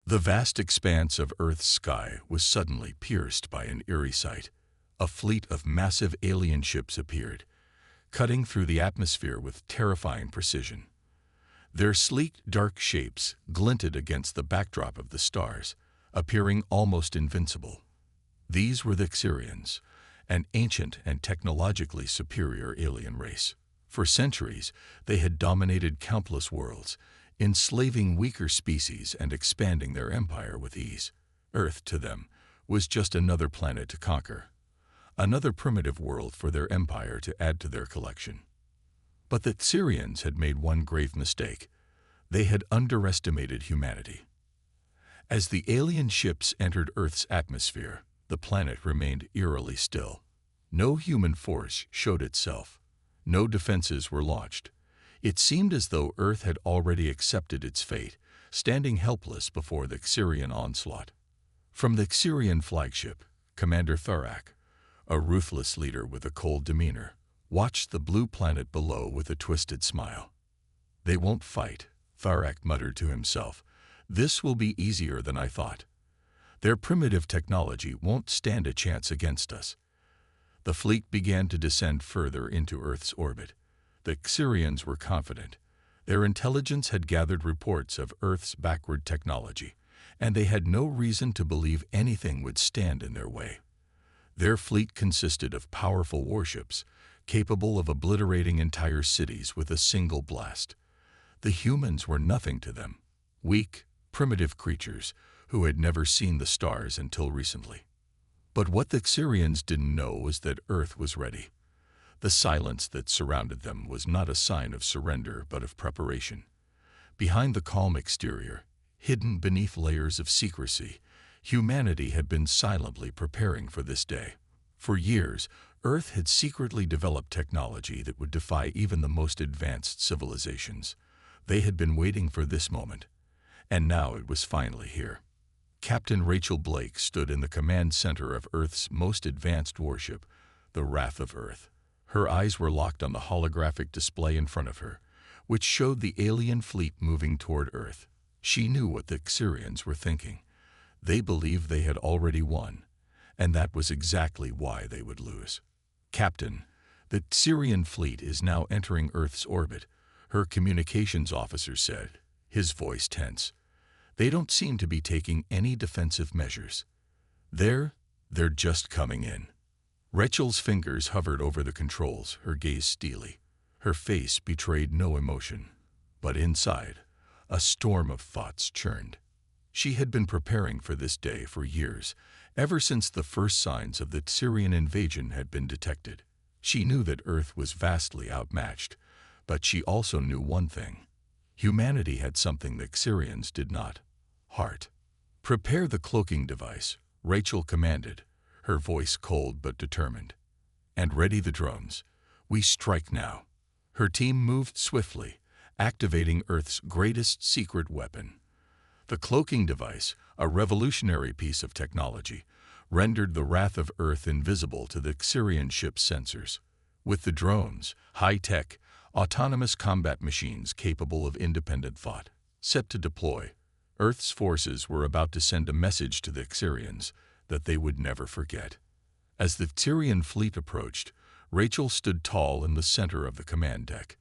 The vast expanse of Earth's sky was suddenly pierced by an eerie sight. A fleet of massive alien ships appeared, cutting through the atmosphere with terrifying precision. Their sleek, dark shapes glinted against the backdrop of the stars, appearing almost invincible. These were the Xerians, an ancient and technologically superior alien race. For centuries, they had dominated countless worlds, enslaving weaker species and expanding their empire with ease. Earth, to them, was just another planet to conquer, another primitive world for their empire to add to their collection. But the Xerians had made one grave mistake. They had underestimated humanity. As the alien ships entered Earth's atmosphere, the planet remained eerily still. No human force showed itself. No defenses were launched. It seemed as though Earth had already accepted its fate, standing helpless before the Xerian onslaught. From the Xerian flagship, Commander Tharak, a ruthless leader with a cold demeanor, watched the blue planet below with a twisted smile. "They won't fight," Tharak muttered to himself. "This will be easier than I thought. Their primitive technology won't stand a chance against us." The fleet began to descend further into Earth's orbit. The Xerians were confident. Their intelligence had gathered reports of Earth's backward technology, and they had no reason to believe anything would stand in their way. Their fleet consisted of powerful warships, capable of obliterating entire cities with a single blast. The humans were nothing to them, weak, primitive creatures who had never seen the stars until recently. But what the Xerians didn't know was that Earth was ready. The silence that surrounded them was not a sign of surrender but of preparation. Behind the calm exterior, hidden beneath layers of secrecy, humanity had been silently preparing for this day. For years, Earth had secretly developed technology that would defy even the most advanced civilizations. They had been waiting for this moment, and now it was finally here. Captain Rachel Blake stood in the command center of Earth's most advanced warship, the Wrath of Earth. Her eyes were locked on the holographic display in front of her, which showed the alien fleet moving toward Earth. She knew what the Xerians were thinking. They believed they had already won, and that was exactly why they would lose. "Captain, the Xerian fleet is now entering Earth's orbit," her communications officer said, his voice tense. "They don't seem to be taking any defensive measures. They're just coming in." Rachel's fingers hovered over the controls, her gaze steely. Her face betrayed no emotion. But inside, a storm of thoughts churned. She had been preparing for this day for years, ever since the first signs of the Xerian invasion had been detected. She knew that Earth was vastly outmatched, but she also knew one thing. Humanity had something the Xerians did not: heart. "Prepare the cloaking device," Rachel commanded, her voice cold but determined. "And ready the drones. We strike now." Her team moved swiftly, activating Earth's greatest secret weapon. The cloaking device, a revolutionary piece of technology, rendered the Wrath of Earth invisible to the Xerian ship's sensors. With the drones, high-tech, autonomous combat machines capable of independent thought, set to deploy, Earth's forces were about to send a message to the Xerians that they would never forget. As the Xerian fleet approached, Rachel stood tall in the center of the command deck.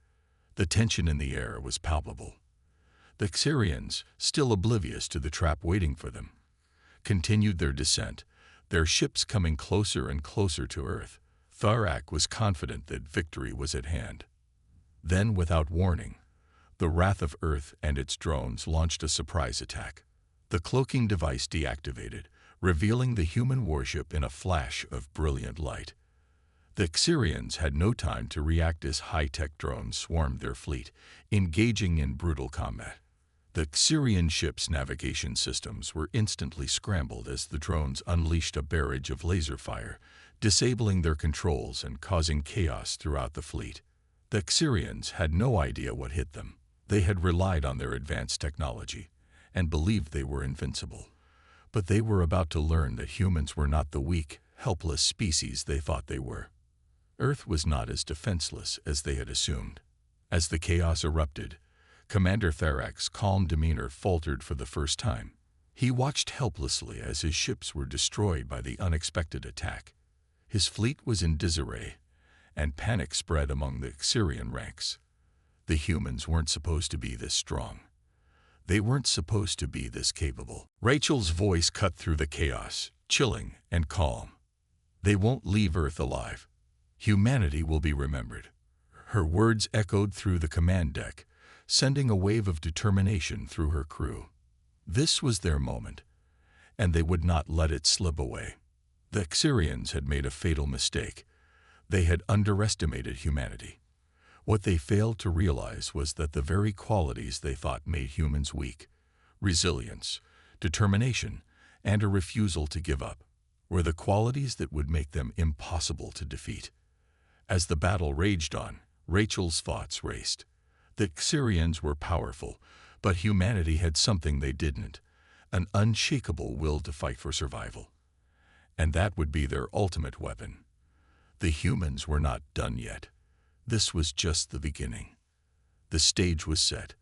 The tension in the air was palpable. The Xerians, still oblivious to the trap waiting for them, continued their descent, their ships coming closer and closer to Earth. Tharak was confident that victory was at hand. Then, without warning, the Wrath of Earth and its drones launched a surprise attack. The cloaking device deactivated, revealing the human warship in a flash of brilliant light. The Xerians had no time to react as high-tech drones swarmed their fleet, engaging in brutal combat. The Xerian ship's navigation systems were instantly scrambled as the drones unleashed a barrage of laser fire, disabling their controls and causing chaos throughout the fleet. The Xerians had no idea what hit them. They had relied on their advanced technology and believed they were invincible. But they were about to learn that humans were not the weak, helpless species they thought they were. Earth was not as defenseless as they had assumed. As the chaos erupted, Commander Tharak's calm demeanor faltered for the first time. He watched helplessly as his ships were destroyed by the unexpected attack. His fleet was in disarray, and panic spread among the Xerian ranks. The humans weren't supposed to be this strong. They weren't supposed to be this capable. Rachel's voice cut through the chaos, chilling and calm. They won't leave Earth alive. Humanity will be remembered. Her words echoed through the command deck, sending a wave of determination through her crew. This was their moment, and they would not let it slip away. The Xerians had made a fatal mistake. They had underestimated humanity. What they failed to realize was that the very qualities they thought made humans weak, resilience, determination, and a refusal to give up, were the qualities that would make them impossible to defeat. As the battle raged on, Rachel's thoughts raced. The Xerians were powerful, but humanity had something they didn't, an unshakable will to fight for survival. And that would be their ultimate weapon. The humans were not done yet. This was just the beginning. The stage was set.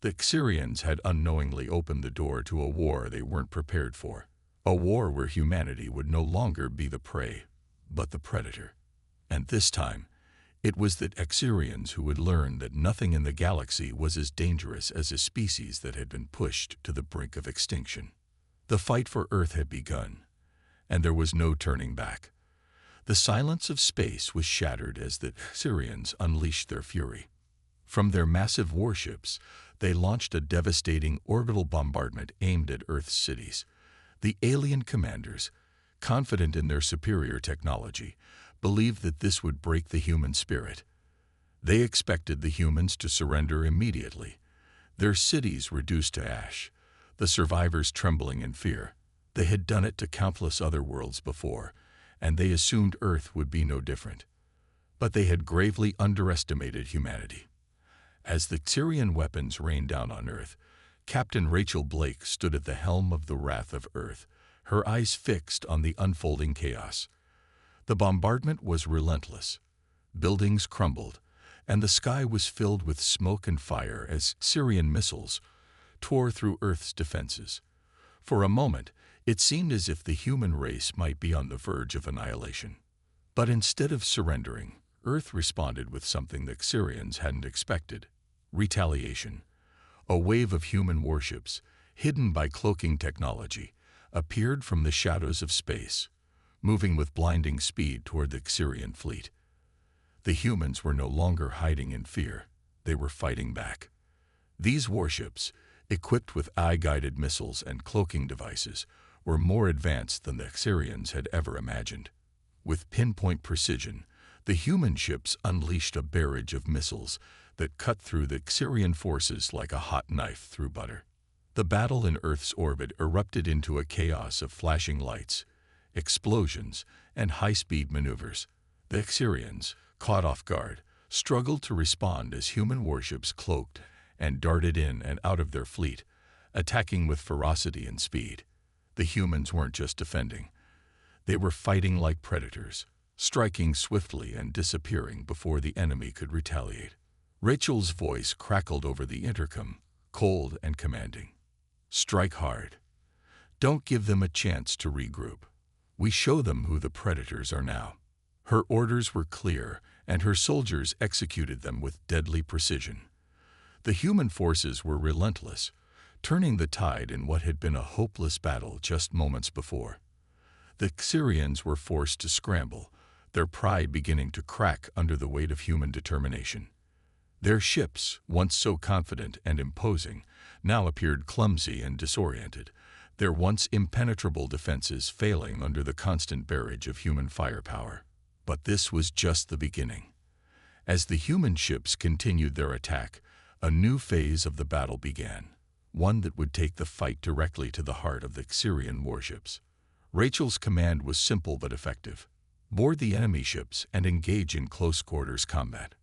The Xerians had unknowingly opened the door to a war they weren't prepared for. A war where humanity would no longer be the prey, but the predator. And this time, it was the Xerians who would learn that nothing in the galaxy was as dangerous as a species that had been pushed to the brink of extinction. The fight for Earth had begun, and there was no turning back. The silence of space was shattered as the Xerians unleashed their fury. From their massive warships, they launched a devastating orbital bombardment aimed at Earth's cities. The alien commanders, confident in their superior technology, believed that this would break the human spirit. They expected the humans to surrender immediately, their cities reduced to ash, the survivors trembling in fear. They had done it to countless other worlds before, and they assumed Earth would be no different. But they had gravely underestimated humanity. As the Xerian weapons rained down on Earth, Captain Rachel Blake stood at the helm of the Wrath of Earth, her eyes fixed on the unfolding chaos. The bombardment was relentless. Buildings crumbled, and the sky was filled with smoke and fire as Xerian missiles tore through Earth's defenses. For a moment, it seemed as if the human race might be on the verge of annihilation. But instead of surrendering, Earth responded with something the Xerians hadn't expected: retaliation. A wave of human warships, hidden by cloaking technology, appeared from the shadows of space, moving with blinding speed toward the Xerian fleet. The humans were no longer hiding in fear. They were fighting back. These warships, equipped with eye-guided missiles and cloaking devices, were more advanced than the Xerians had ever imagined. With pinpoint precision, the human ships unleashed a barrage of missiles that cut through the Xerian forces like a hot knife through butter. The battle in Earth's orbit erupted into a chaos of flashing lights, explosions, and high-speed maneuvers. The Xerians, caught off guard, struggled to respond as human warships cloaked and darted in and out of their fleet, attacking with ferocity and speed. The humans weren't just defending. They were fighting like predators, striking swiftly and disappearing before the enemy could retaliate. Rachel's voice crackled over the intercom, cold and commanding. "Strike hard. Don't give them a chance to regroup. We show them who the predators are now." Her orders were clear, and her soldiers executed them with deadly precision. The human forces were relentless, turning the tide in what had been a hopeless battle just moments before. The Xerians were forced to scramble, their pride beginning to crack under the weight of human determination. Their ships, once so confident and imposing, now appeared clumsy and disoriented, their once impenetrable defenses failing under the constant barrage of human firepower. But this was just the beginning. As the human ships continued their attack, a new phase of the battle began, one that would take the fight directly to the heart of the Xerian warships. Rachel's command was simple but effective: board the enemy ships and engage in close-quarters combat.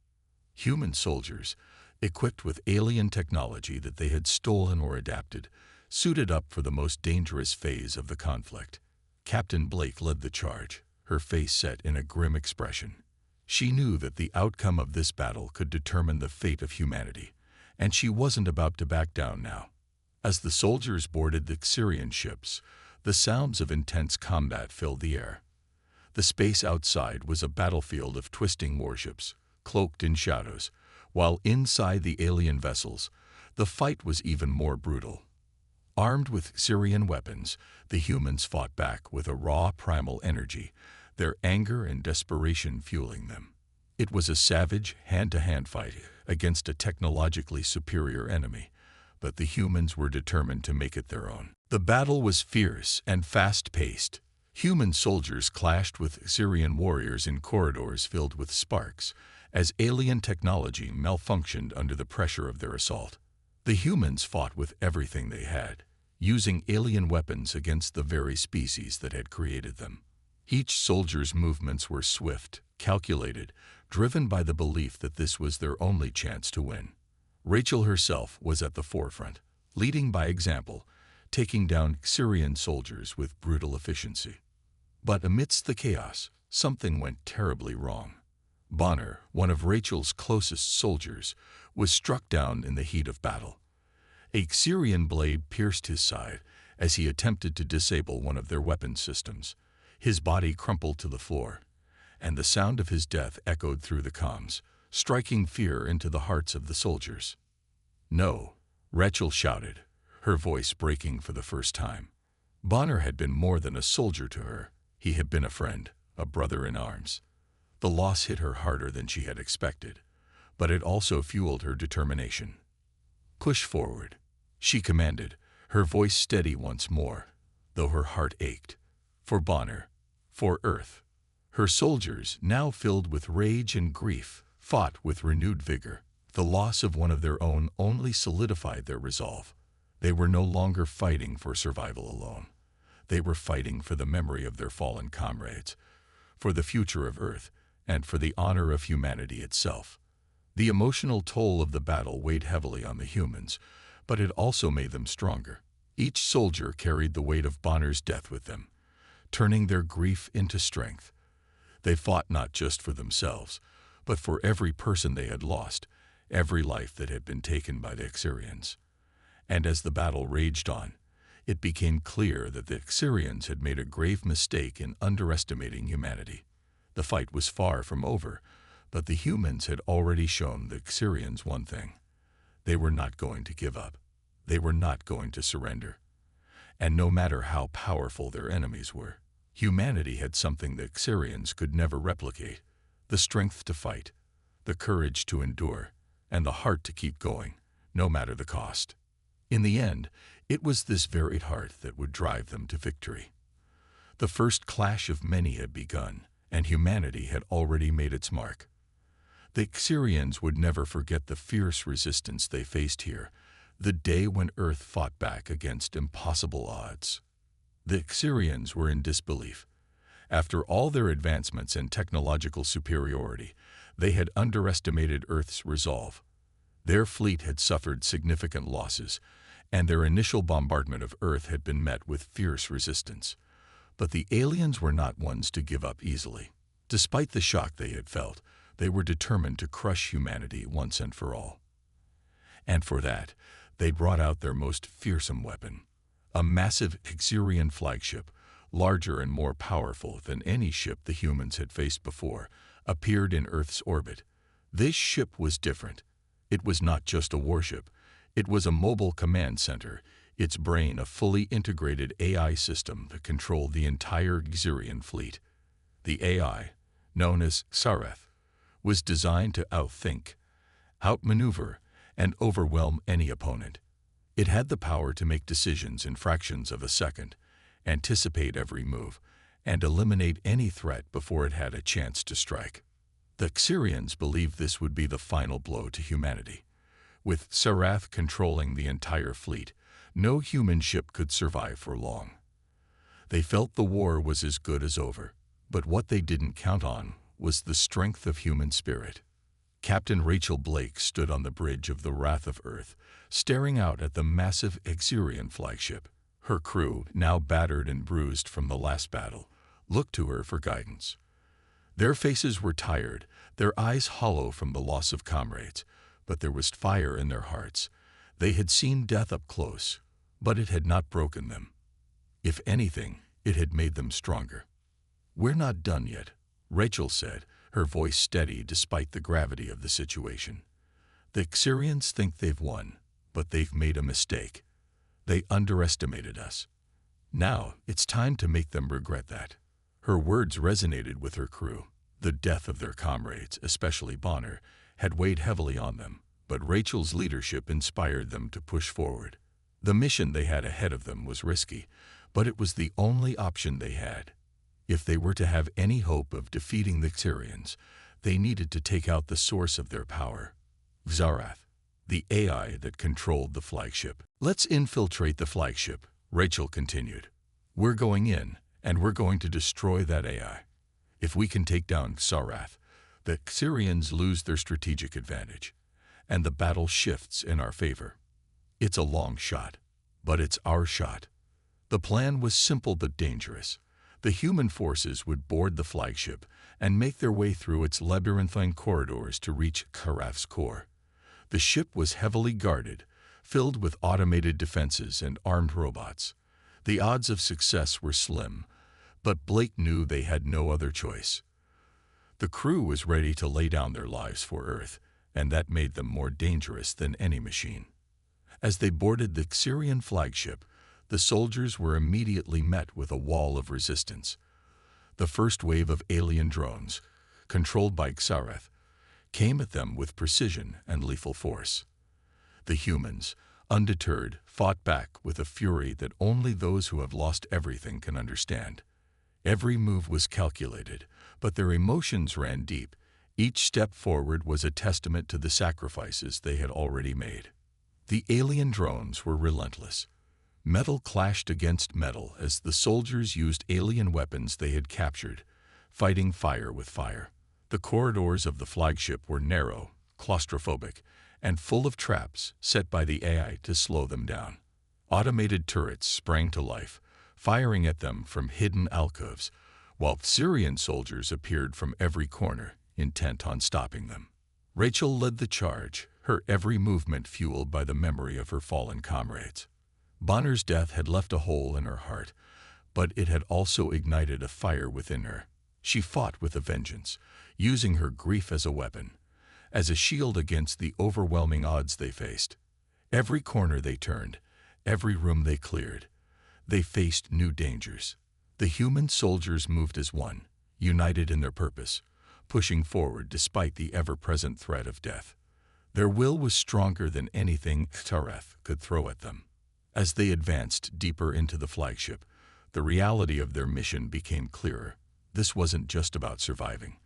Human soldiers, equipped with alien technology that they had stolen or adapted, suited up for the most dangerous phase of the conflict. Captain Blake led the charge, her face set in a grim expression. She knew that the outcome of this battle could determine the fate of humanity, and she wasn't about to back down now. As the soldiers boarded the Xerian ships, the sounds of intense combat filled the air. The space outside was a battlefield of twisting warships, cloaked in shadows, while inside the alien vessels, the fight was even more brutal. Armed with Xerian weapons, the humans fought back with a raw primal energy, their anger and desperation fueling them. It was a savage, hand-to-hand fight against a technologically superior enemy, but the humans were determined to make it their own. The battle was fierce and fast-paced. Human soldiers clashed with Xerian warriors in corridors filled with sparks, as alien technology malfunctioned under the pressure of their assault. The humans fought with everything they had, using alien weapons against the very species that had created them. Each soldier's movements were swift, calculated, driven by the belief that this was their only chance to win. Rachel herself was at the forefront, leading by example, taking down Xerian soldiers with brutal efficiency. But amidst the chaos, something went terribly wrong. Bonner, one of Rachel's closest soldiers, was struck down in the heat of battle. A Xerian blade pierced his side as he attempted to disable one of their weapon systems. His body crumpled to the floor, and the sound of his death echoed through the comms, striking fear into the hearts of the soldiers. "No," Rachel shouted, her voice breaking for the first time. Bonner had been more than a soldier to her. He had been a friend, a brother in arms. The loss hit her harder than she had expected, but it also fueled her determination. "Push forward," she commanded, her voice steady once more, though her heart ached. For Bonner, for Earth. Her soldiers, now filled with rage and grief, fought with renewed vigor. The loss of one of their own only solidified their resolve. They were no longer fighting for survival alone. They were fighting for the memory of their fallen comrades, for the future of Earth, and for the honor of humanity itself. The emotional toll of the battle weighed heavily on the humans, but it also made them stronger. Each soldier carried the weight of Bonner's death with them, turning their grief into strength. They fought not just for themselves, but for every person they had lost, every life that had been taken by the Xerians. And as the battle raged on, it became clear that the Xerians had made a grave mistake in underestimating humanity. The fight was far from over, but the humans had already shown the Xerians one thing. They were not going to give up. They were not going to surrender. And no matter how powerful their enemies were, humanity had something the Xerians could never replicate: the strength to fight, the courage to endure, and the heart to keep going, no matter the cost. In the end, it was this very heart that would drive them to victory. The first clash of many had begun, and humanity had already made its mark. The Xerians would never forget the fierce resistance they faced here, the day when Earth fought back against impossible odds. The Xerians were in disbelief. After all their advancements and technological superiority, they had underestimated Earth's resolve. Their fleet had suffered significant losses, and their initial bombardment of Earth had been met with fierce resistance. But the aliens were not ones to give up easily. Despite the shock they had felt, they were determined to crush humanity once and for all. And for that, they brought out their most fearsome weapon. A massive Xerian flagship, larger and more powerful than any ship the humans had faced before, appeared in Earth's orbit. This ship was different. It was not just a warship. It was a mobile command center, its brain a fully integrated AI system that controlled the entire Xerian fleet. The AI, known as Sareth, was designed to outthink, outmaneuver, and overwhelm any opponent. It had the power to make decisions in fractions of a second, anticipate every move, and eliminate any threat before it had a chance to strike. The Xerians believed this would be the final blow to humanity. With Sareth controlling the entire fleet, no human ship could survive for long. They felt the war was as good as over, but what they didn't count on was the strength of human spirit. Captain Rachel Blake stood on the bridge of the Wrath of Earth, staring out at the massive Xerian flagship. Her crew, now battered and bruised from the last battle, looked to her for guidance. Their faces were tired, their eyes hollow from the loss of comrades, but there was fire in their hearts. They had seen death up close, But it had not broken them. If anything, it had made them stronger. "We're not done yet," Rachel said, her voice steady despite the gravity of the situation. "The Xerians think they've won, but they've made a mistake. They underestimated us. Now it's time to make them regret that." Her words resonated with her crew. The death of their comrades, especially Bonner, had weighed heavily on them, but Rachel's leadership inspired them to push forward. The mission they had ahead of them was risky, but it was the only option they had. If they were to have any hope of defeating the Xerians, they needed to take out the source of their power, Xarath, the AI that controlled the flagship. "Let's infiltrate the flagship," Rachel continued. "We're going in, and we're going to destroy that AI. If we can take down Xarath, the Xerians lose their strategic advantage, and the battle shifts in our favor. It's a long shot, but it's our shot." The plan was simple but dangerous. The human forces would board the flagship and make their way through its labyrinthine corridors to reach Xarath's core. The ship was heavily guarded, filled with automated defenses and armed robots. The odds of success were slim, but Blake knew they had no other choice. The crew was ready to lay down their lives for Earth, and that made them more dangerous than any machine. As they boarded the Xerian flagship, the soldiers were immediately met with a wall of resistance. The first wave of alien drones, controlled by Xarath, came at them with precision and lethal force. The humans, undeterred, fought back with a fury that only those who have lost everything can understand. Every move was calculated, but their emotions ran deep. Each step forward was a testament to the sacrifices they had already made. The alien drones were relentless. Metal clashed against metal as the soldiers used alien weapons they had captured, fighting fire with fire. The corridors of the flagship were narrow, claustrophobic, and full of traps set by the AI to slow them down. Automated turrets sprang to life, firing at them from hidden alcoves, while Xerian soldiers appeared from every corner, intent on stopping them. Rachel led the charge, her every movement fueled by the memory of her fallen comrades. Bonner's death had left a hole in her heart, but it had also ignited a fire within her. She fought with a vengeance, using her grief as a weapon, as a shield against the overwhelming odds they faced. Every corner they turned, every room they cleared, they faced new dangers. The human soldiers moved as one, united in their purpose, pushing forward despite the ever-present threat of death. Their will was stronger than anything Xarath could throw at them. As they advanced deeper into the flagship, the reality of their mission became clearer. This wasn't just about surviving.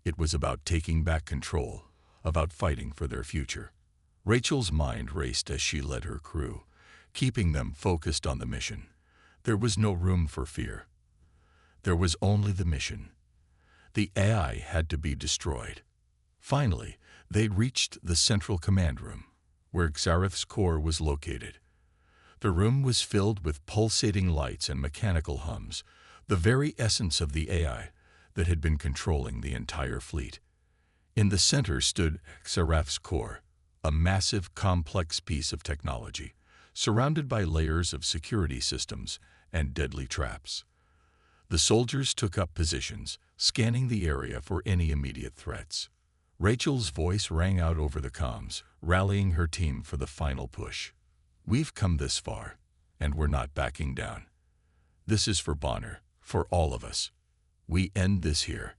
It was about taking back control, about fighting for their future. Rachel's mind raced as she led her crew, keeping them focused on the mission. There was no room for fear. There was only the mission. The AI had to be destroyed. Finally, they reached the central command room, where Xarath's core was located. The room was filled with pulsating lights and mechanical hums, the very essence of the AI that had been controlling the entire fleet. In the center stood Xarath's core, a massive, complex piece of technology, surrounded by layers of security systems and deadly traps. The soldiers took up positions, scanning the area for any immediate threats. Rachel's voice rang out over the comms, rallying her team for the final push. "We've come this far, and we're not backing down. This is for Bonner, for all of us. We end this here."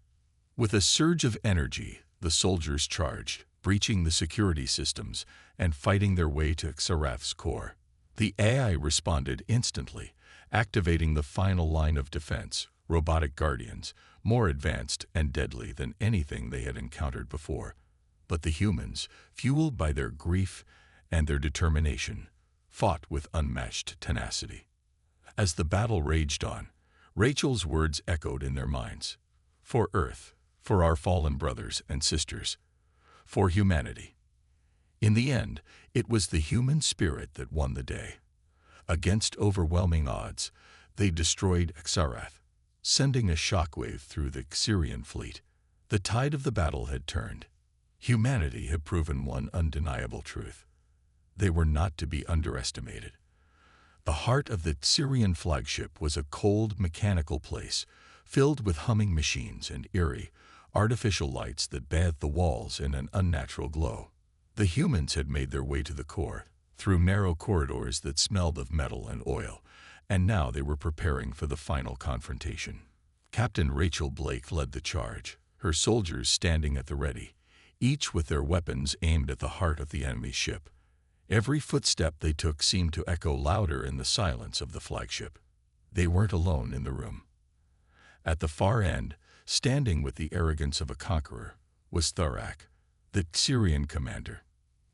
With a surge of energy, the soldiers charged, breaching the security systems and fighting their way to Xarath's core. The AI responded instantly, activating the final line of defense, robotic guardians, more advanced and deadly than anything they had encountered before. But the humans, fueled by their grief and their determination, fought with unmatched tenacity. As the battle raged on, Rachel's words echoed in their minds. For Earth, for our fallen brothers and sisters, for humanity. In the end, it was the human spirit that won the day. Against overwhelming odds, they destroyed Xarath, sending a shockwave through the Xerian fleet. The tide of the battle had turned. Humanity had proven one undeniable truth. They were not to be underestimated. The heart of the Syrian flagship was a cold, mechanical place, filled with humming machines and eerie, artificial lights that bathed the walls in an unnatural glow. The humans had made their way to the core, through narrow corridors that smelled of metal and oil, and now they were preparing for the final confrontation. Captain Rachel Blake led the charge, her soldiers standing at the ready, each with their weapons aimed at the heart of the enemy's ship. Every footstep they took seemed to echo louder in the silence of the flagship. They weren't alone in the room. At the far end, standing with the arrogance of a conqueror, was Thurak, the Syrian commander.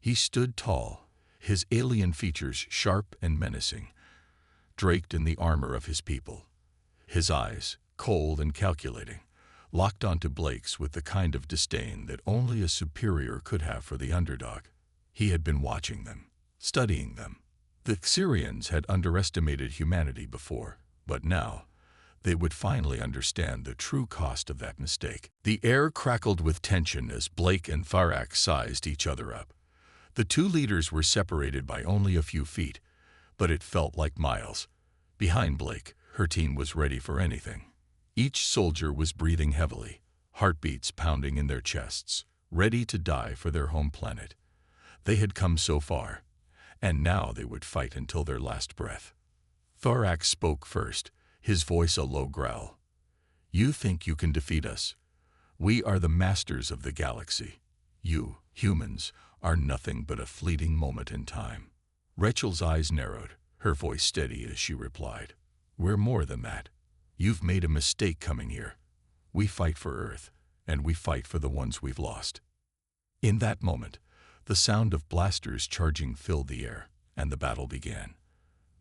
He stood tall, his alien features sharp and menacing, draped in the armor of his people. His eyes, cold and calculating, locked onto Blake's with the kind of disdain that only a superior could have for the underdog. He had been watching them, studying them. The Syrians had underestimated humanity before, but now they would finally understand the true cost of that mistake. The air crackled with tension as Blake and Thurak sized each other up. The two leaders were separated by only a few feet, but it felt like miles. Behind Blake, her team was ready for anything. Each soldier was breathing heavily, heartbeats pounding in their chests, ready to die for their home planet. They had come so far, and now they would fight until their last breath. Thurak spoke first, his voice a low growl. "You think you can defeat us? We are the masters of the galaxy. You, humans, are nothing but a fleeting moment in time." Rachel's eyes narrowed, her voice steady as she replied, "We're more than that. You've made a mistake coming here. We fight for Earth, and we fight for the ones we've lost." In that moment, the sound of blasters charging filled the air, and the battle began.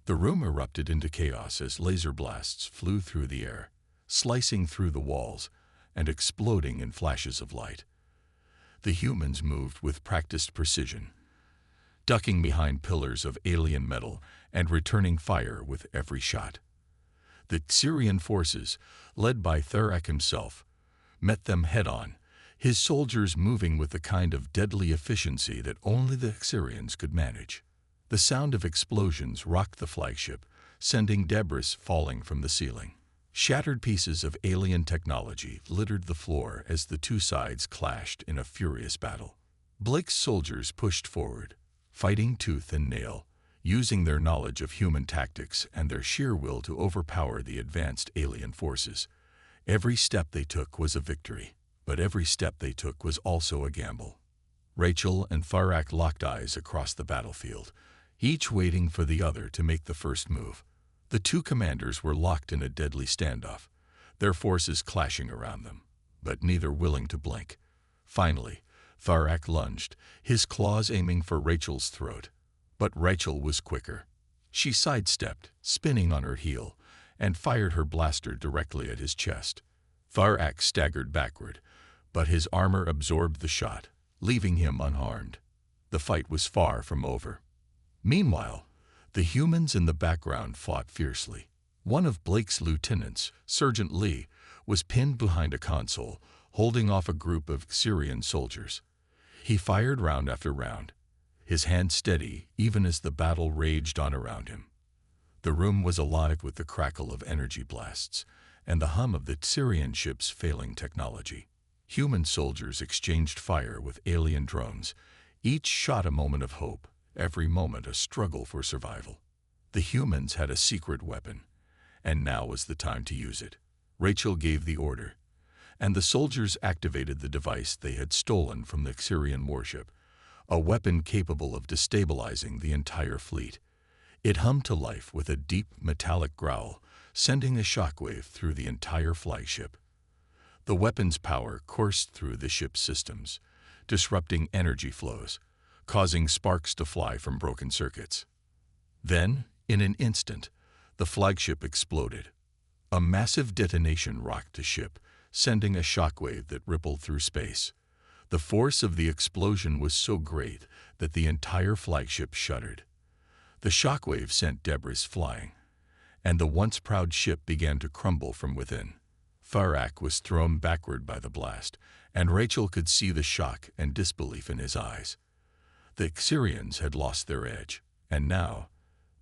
The room erupted into chaos as laser blasts flew through the air, slicing through the walls and exploding in flashes of light. The humans moved with practiced precision, ducking behind pillars of alien metal and returning fire with every shot. The Syrian forces, led by Thurak himself, met them head-on, his soldiers moving with the kind of deadly efficiency that only the Syrians could manage. The sound of explosions rocked the flagship, sending debris falling from the ceiling. Shattered pieces of alien technology littered the floor as the two sides clashed in a furious battle. Blake's soldiers pushed forward, fighting tooth and nail, using their knowledge of human tactics and their sheer will to overpower the advanced alien forces. Every step they took was a victory, but every step they took was also a gamble. Rachel and Thurak locked eyes across the battlefield, each waiting for the other to make the first move. The two commanders were locked in a deadly standoff, their forces clashing around them, but neither willing to blink. Finally, Thurak lunged, his claws aiming for Rachel's throat. But Rachel was quicker. She sidestepped, spinning on her heel, and fired her blaster directly at his chest. Thurak staggered backward, but his armor absorbed the shot, leaving him unharmed. The fight was far from over. Meanwhile, the humans in the background fought fiercely. One of Blake's lieutenants, Sergeant Lee, was pinned behind a console, holding off a group of Syrian soldiers. He fired round after round, his hand steady even as the battle raged on around him. The room was alive with the crackle of energy blasts and the hum of the Syrian ship's failing technology. Human soldiers exchanged fire with alien drones, each shot a moment of hope, every moment a struggle for survival. The humans had a secret weapon, and now was the time to use it. Rachel gave the order, and the soldiers activated the device they had stolen from the Syrian warship, a weapon capable of destabilizing the entire fleet. It hummed to life with a deep metallic growl, sending a shockwave through the entire flagship. The weapon's power coursed through the ship's systems, disrupting energy flows, causing sparks to fly from broken circuits. Then, in an instant, the flagship exploded. A massive detonation rocked the ship, sending a shockwave that rippled through space. The force of the explosion was so great that the entire flagship shuddered. The shockwave sent debris flying, and the once proud ship began to crumble from within. Thurak was thrown backward by the blast, and Rachel could see the shock and disbelief in his eyes. The Syrians had lost their edge, and now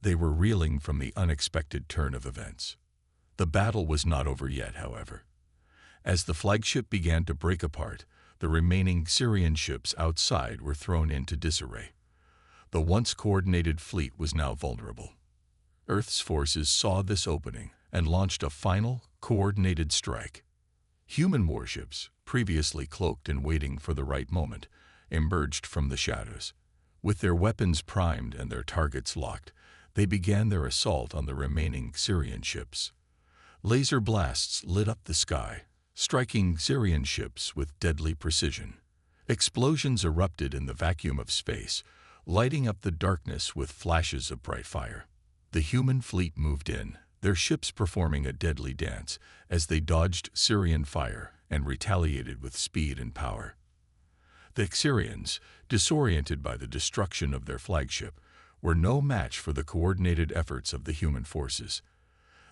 They were reeling from the unexpected turn of events. The battle was not over yet, however. As the flagship began to break apart, the remaining Syrian ships outside were thrown into disarray. The once coordinated fleet was now vulnerable. Earth's forces saw this opening and launched a final, coordinated strike. Human warships, previously cloaked and waiting for the right moment, emerged from the shadows. With their weapons primed and their targets locked, they began their assault on the remaining Syrian ships. Laser blasts lit up the sky, striking Syrian ships with deadly precision. Explosions erupted in the vacuum of space, lighting up the darkness with flashes of bright fire. The human fleet moved in, their ships performing a deadly dance as they dodged Syrian fire and retaliated with speed and power. The Syrians, disoriented by the destruction of their flagship, were no match for the coordinated efforts of the human forces.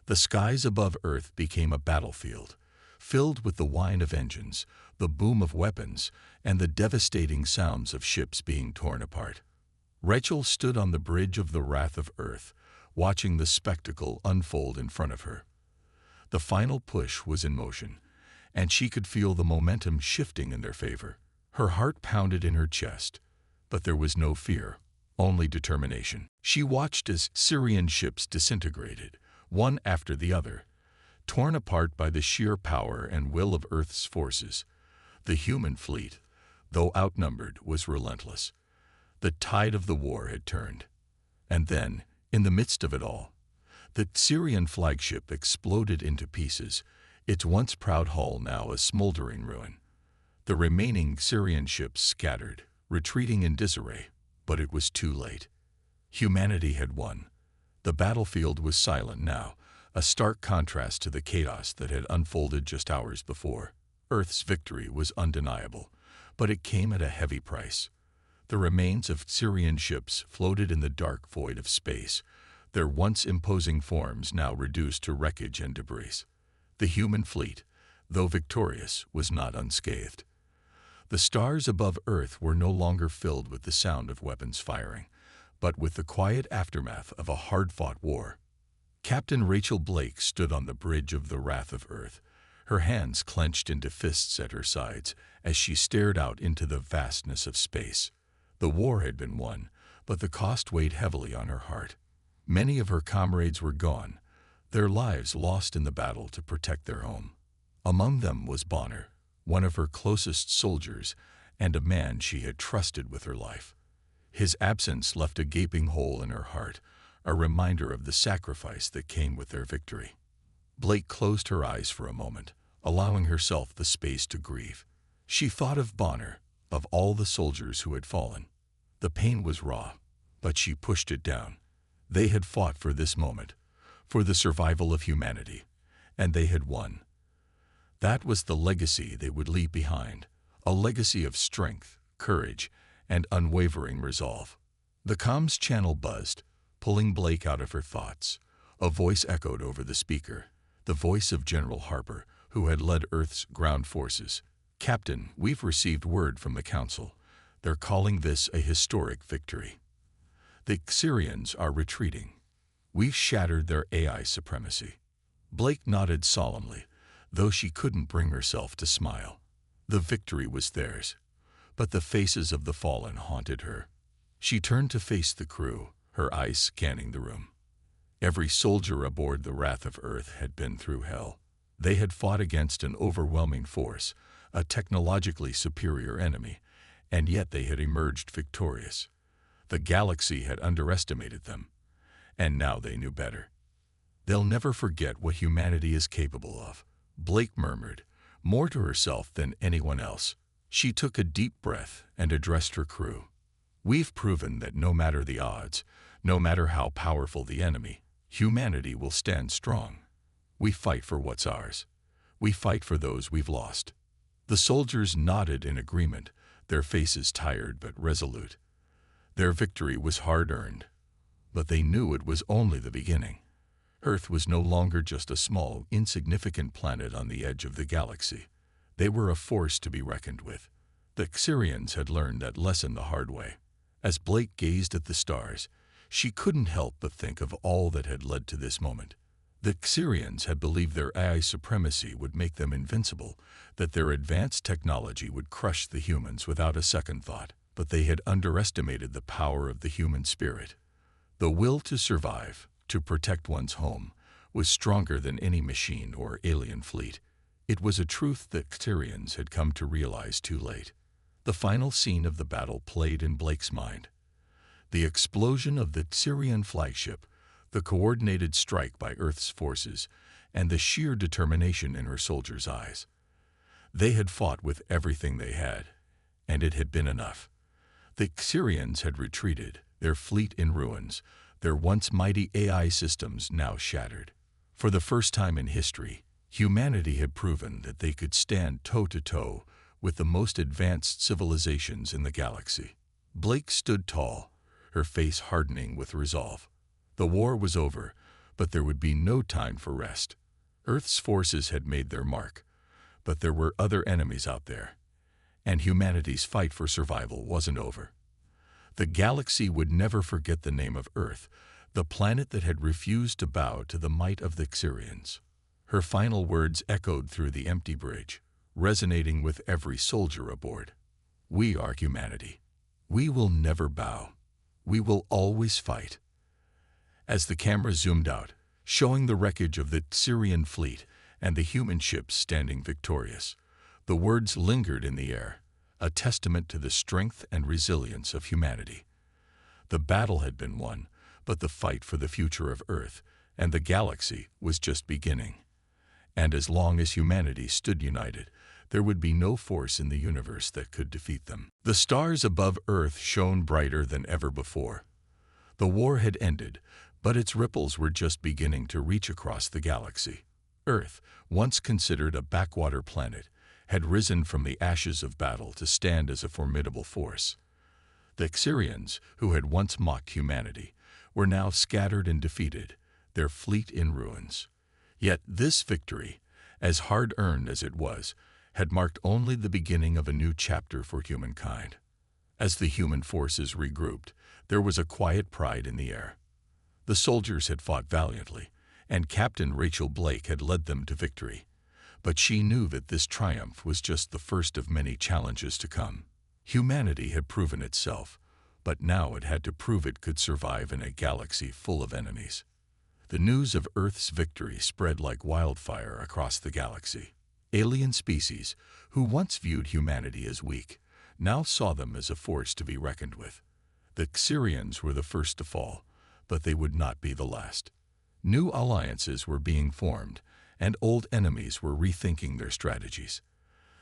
The skies above Earth became a battlefield, filled with the whine of engines, the boom of weapons, and the devastating sounds of ships being torn apart. Rachel stood on the bridge of the Wrath of Earth, watching the spectacle unfold in front of her. The final push was in motion, and she could feel the momentum shifting in their favor. Her heart pounded in her chest, but there was no fear, only determination. She watched as Syrian ships disintegrated, one after the other, torn apart by the sheer power and will of Earth's forces. The human fleet, though outnumbered, was relentless. The tide of the war had turned. And then, in the midst of it all, the Syrian flagship exploded into pieces, its once proud hull now a smoldering ruin. The remaining Syrian ships scattered, retreating in disarray, but it was too late. Humanity had won. The battlefield was silent now, a stark contrast to the chaos that had unfolded just hours before. Earth's victory was undeniable, but it came at a heavy price. The remains of Syrian ships floated in the dark void of space, their once imposing forms now reduced to wreckage and debris. The human fleet, though victorious, was not unscathed. The stars above Earth were no longer filled with the sound of weapons firing, but with the quiet aftermath of a hard-fought war. Captain Rachel Blake stood on the bridge of the Wrath of Earth, her hands clenched into fists at her sides as she stared out into the vastness of space. The war had been won, but the cost weighed heavily on her heart. Many of her comrades were gone, their lives lost in the battle to protect their home. Among them was Bonner, one of her closest soldiers, and a man she had trusted with her life. His absence left a gaping hole in her heart, a reminder of the sacrifice that came with their victory. Blake closed her eyes for a moment, allowing herself the space to grieve. She thought of Bonner, of all the soldiers who had fallen. The pain was raw, but she pushed it down. They had fought for this moment, for the survival of humanity, and they had won. That was the legacy they would leave behind, a legacy of strength, courage, and unwavering resolve. The comms channel buzzed, pulling Blake out of her thoughts. A voice echoed over the speaker, the voice of General Harper, who had led Earth's ground forces. "Captain, we've received word from the Council. They're calling this a historic victory. The Syrians are retreating. We've shattered their AI supremacy." Blake nodded solemnly, though she couldn't bring herself to smile. The victory was theirs, but the faces of the fallen haunted her. She turned to face the crew, her eyes scanning the room. Every soldier aboard the Wrath of Earth had been through hell. They had fought against an overwhelming force, a technologically superior enemy, and yet they had emerged victorious. The galaxy had underestimated them, and now they knew better. "They'll never forget what humanity is capable of," Blake murmured, more to herself than anyone else. She took a deep breath and addressed her crew. "We've proven that no matter the odds, no matter how powerful the enemy, humanity will stand strong. We fight for what's ours. We fight for those we've lost." The soldiers nodded in agreement, their faces tired but resolute. Their victory was hard-earned, but they knew it was only the beginning. Earth was no longer just a small, insignificant planet on the edge of the galaxy. They were a force to be reckoned with. The Syrians had learned that lesson the hard way. As Blake gazed at the stars, She couldn't help but think of all that had led to this moment. The Xerians had believed their AI supremacy would make them invincible, that their advanced technology would crush the humans without a second thought. But they had underestimated the power of the human spirit. The will to survive, to protect one's home, was stronger than any machine or alien fleet. It was a truth that Xerians had come to realize too late. The final scene of the battle played in Blake's mind. The explosion of the Xerian flagship, the coordinated strike by Earth's forces, and the sheer determination in her soldiers' eyes. They had fought with everything they had, and it had been enough. The Xerians had retreated, their fleet in ruins, their once mighty AI systems now shattered. For the first time in history, humanity had proven that they could stand toe-to-toe with the most advanced civilizations in the galaxy. Blake stood tall, her face hardening with resolve. The war was over, but there would be no time for rest. Earth's forces had made their mark, but there were other enemies out there, and humanity's fight for survival wasn't over. The galaxy would never forget the name of Earth, the planet that had refused to bow to the might of the Xerians. Her final words echoed through the empty bridge, resonating with every soldier aboard. We are humanity. We will never bow. We will always fight. As the camera zoomed out, showing the wreckage of the Xerian fleet and the human ships standing victorious, the words lingered in the air, a testament to the strength and resilience of humanity. The battle had been won, but the fight for the future of Earth and the galaxy was just beginning. And as long as humanity stood united, there would be no force in the universe that could defeat them. The stars above Earth shone brighter than ever before. The war had ended, but its ripples were just beginning to reach across the galaxy. Earth, once considered a backwater planet, had risen from the ashes of battle to stand as a formidable force. The Xerians, who had once mocked humanity, were now scattered and defeated, their fleet in ruins. Yet this victory, as hard-earned as it was, had marked only the beginning of a new chapter for humankind. As the human forces regrouped, there was a quiet pride in the air. The soldiers had fought valiantly, and Captain Rachel Blake had led them to victory. But she knew that this triumph was just the first of many challenges to come. Humanity had proven itself, but now it had to prove it could survive in a galaxy full of enemies. The news of Earth's victory spread like wildfire across the galaxy. Alien species, who once viewed humanity as weak, now saw them as a force to be reckoned with. The Xerians were the first to fall, but they would not be the last. New alliances were being formed, and old enemies were rethinking their strategies.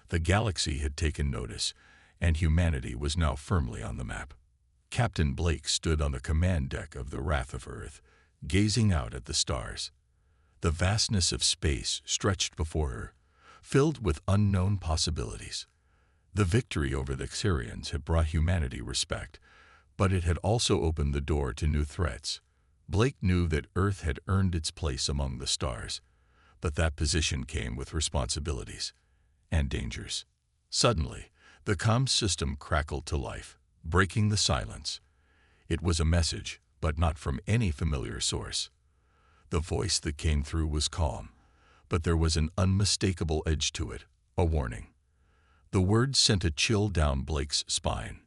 The galaxy had taken notice, and humanity was now firmly on the map. Captain Blake stood on the command deck of the Wrath of Earth, gazing out at the stars. The vastness of space stretched before her, filled with unknown possibilities. The victory over the Xerians had brought humanity respect, but it had also opened the door to new threats. Blake knew that Earth had earned its place among the stars, but that position came with responsibilities and dangers. Suddenly, the comm system crackled to life, breaking the silence. It was a message, but not from any familiar source. The voice that came through was calm, but there was an unmistakable edge to it, a warning. The words sent a chill down Blake's spine.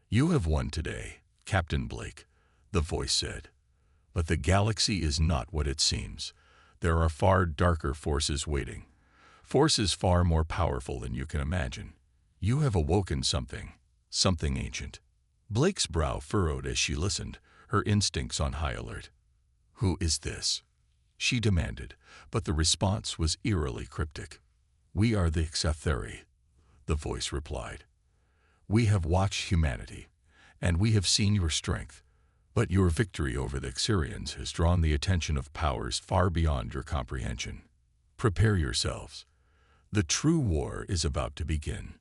"You have won today, Captain Blake," the voice said. "But the galaxy is not what it seems. There are far darker forces waiting, forces far more powerful than you can imagine. You have awoken something ancient." Blake's brow furrowed as she listened, her instincts on high alert. "Who is this?" she demanded, but the response was eerily cryptic. "We are the HFY," the voice replied. "We have watched humanity, and we have seen your strength, but your victory over the Xerians has drawn the attention of powers far beyond your comprehension. Prepare yourselves. The true war is about to begin."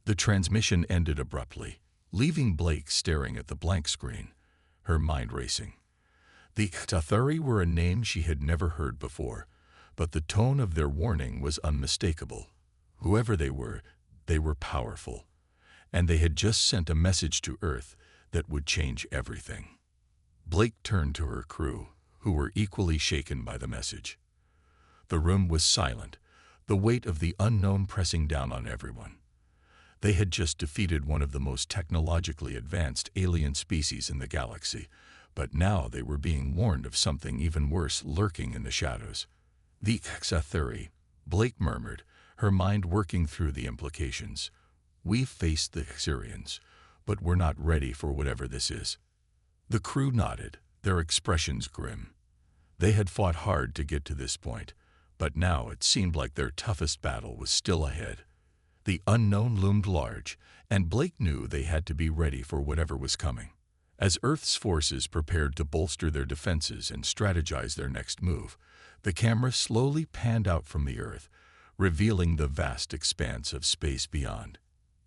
The transmission ended abruptly, leaving Blake staring at the blank screen, her mind racing. The HFY were a name she had never heard before, but the tone of their warning was unmistakable. Whoever they were powerful, and they had just sent a message to Earth that would change everything. Blake turned to her crew, who were equally shaken by the message. The room was silent, the weight of the unknown pressing down on everyone. They had just defeated one of the most technologically advanced alien species in the galaxy, but now they were being warned of something even worse lurking in the shadows. The HFY, Blake murmured, her mind working through the implications. We've faced the Xerians, but we're not ready for whatever this is. The crew nodded, their expressions grim. They had fought hard to get to this point, but now it seemed like their toughest battle was still ahead. The unknown loomed large, and Blake knew they had to be ready for whatever was coming. As Earth's forces prepared to bolster their defenses and strategize their next move, the camera slowly panned out from the Earth, revealing the vast expanse of space beyond.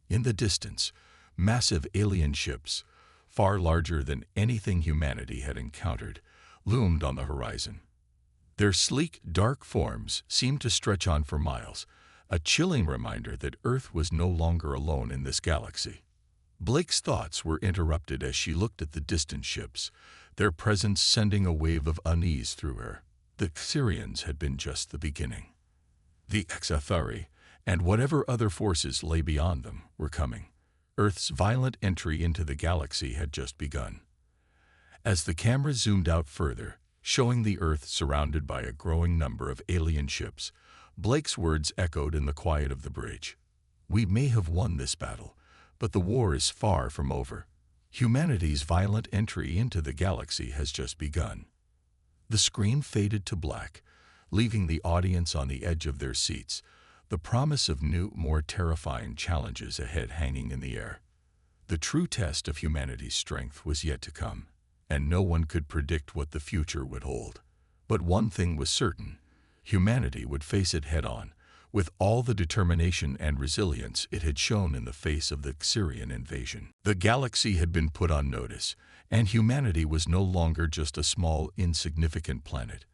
In the distance, massive alien ships, far larger than anything humanity had encountered, loomed on the horizon. Their sleek, dark forms seemed to stretch on for miles, a chilling reminder that Earth was no longer alone in this galaxy. Blake's thoughts were interrupted as she looked at the distant ships, their presence sending a wave of unease through her. The Xerians had been just the beginning. The HFY, and whatever other forces lay beyond them, were coming. Earth's violent entry into the galaxy had just begun. As the camera zoomed out further, showing the Earth surrounded by a growing number of alien ships, Blake's words echoed in the quiet of the bridge. We may have won this battle, but the war is far from over. Humanity's violent entry into the galaxy has just begun. The screen faded to black, leaving the audience on the edge of their seats, the promise of new, more terrifying challenges ahead hanging in the air. The true test of humanity's strength was yet to come, and no one could predict what the future would hold. But one thing was certain: humanity would face it head-on, with all the determination and resilience it had shown in the face of the Xerian invasion. The galaxy had been put on notice, and humanity was no longer just a small, insignificant planet.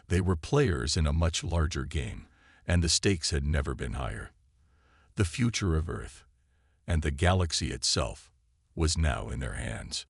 They were players in a much larger game, and the stakes had never been higher. The future of Earth, and the galaxy itself, was now in their hands.